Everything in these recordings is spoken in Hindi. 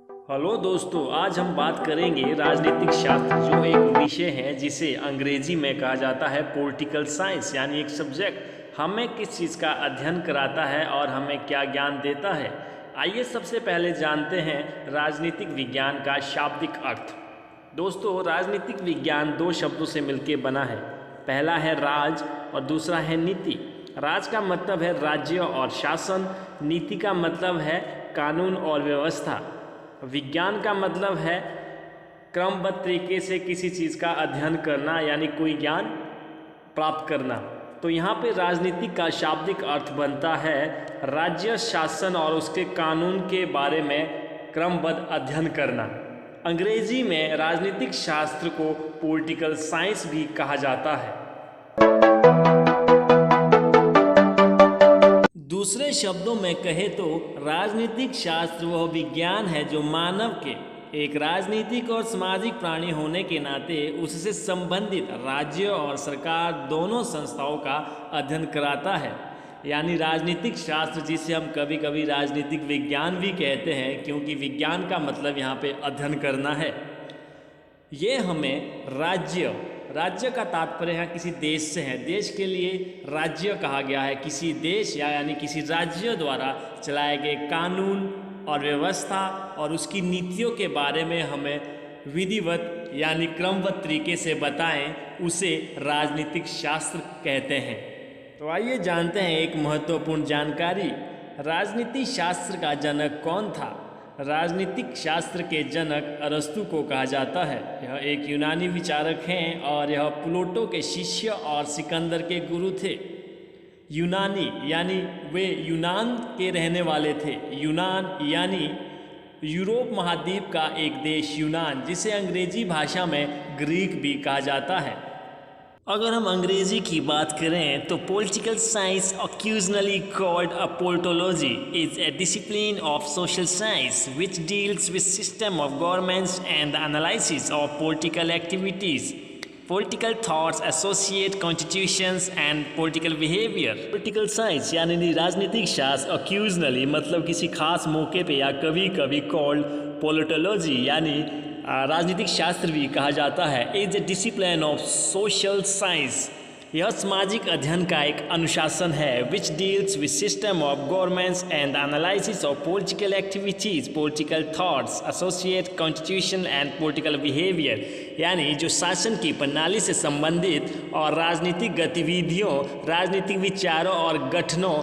हेलो दोस्तों, आज हम बात करेंगे राजनीतिक शास्त्र, जो एक विषय है जिसे अंग्रेजी में कहा जाता है पॉलिटिकल साइंस, यानी एक सब्जेक्ट हमें किस चीज़ का अध्ययन कराता है और हमें क्या ज्ञान देता है। आइए सबसे पहले जानते हैं राजनीतिक विज्ञान का शाब्दिक अर्थ। दोस्तों, राजनीतिक विज्ञान दो शब्दों से मिलकर बना है। पहला है राज और दूसरा है नीति। राज का मतलब है राज्य और शासन, नीति का मतलब है कानून और व्यवस्था। विज्ञान का मतलब है क्रमबद्ध तरीके से किसी चीज़ का अध्ययन करना, यानी कोई ज्ञान प्राप्त करना। तो यहाँ पे राजनीति का शाब्दिक अर्थ बनता है राज्य शासन और उसके कानून के बारे में क्रमबद्ध अध्ययन करना। अंग्रेजी में राजनीतिक शास्त्र को पॉलिटिकल साइंस भी कहा जाता है। दूसरे शब्दों में कहे तो राजनीतिक शास्त्र वह विज्ञान है जो मानव के एक राजनीतिक और सामाजिक प्राणी होने के नाते उससे संबंधित राज्य और सरकार दोनों संस्थाओं का अध्ययन कराता है। यानी राजनीतिक शास्त्र, जिसे हम कभी कभी राजनीतिक विज्ञान भी कहते हैं, क्योंकि विज्ञान का मतलब यहाँ पे अध्ययन करना है। ये हमें राज्य का तात्पर्य है किसी देश से है। देश के लिए राज्य कहा गया है किसी देश यानी किसी राज्य द्वारा चलाए गए कानून और व्यवस्था और उसकी नीतियों के बारे में हमें विधिवत यानी क्रमबद्ध तरीके से बताएं, उसे राजनीतिक शास्त्र कहते हैं। तो आइए जानते हैं एक महत्वपूर्ण जानकारी। राजनीति शास्त्र का जनक कौन था? राजनीतिक शास्त्र के जनक अरस्तु को कहा जाता है। यह एक यूनानी विचारक हैं और यह प्लेटो के शिष्य और सिकंदर के गुरु थे। यूनानी यानी वे यूनान के रहने वाले थे। यूनान यानी यूरोप महाद्वीप का एक देश यूनान, जिसे अंग्रेजी भाषा में ग्रीक भी कहा जाता है। अगर हम अंग्रेजी की बात करें तो political science, occasionally called a politology, is a discipline of social science which deals with system of governments and the analysis of political activities, political thoughts, associate constitutions and political behavior। Political science यानी राजनीतिक शास्त्र, occasionally मतलब किसी खास मौके पे या कभी कभी called politology यानी राजनीतिक शास्त्र भी कहा जाता है। Is a discipline of social science, यह सामाजिक अध्ययन का एक अनुशासन है। Which deals with system of governments and analysis of political activities, political thoughts, associate constitution and political behaviour, यानी जो शासन की प्रणाली से संबंधित और राजनीतिक गतिविधियों, राजनीतिक विचारों और गठनों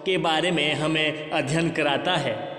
के बारे में हमें अध्ययन कराता है।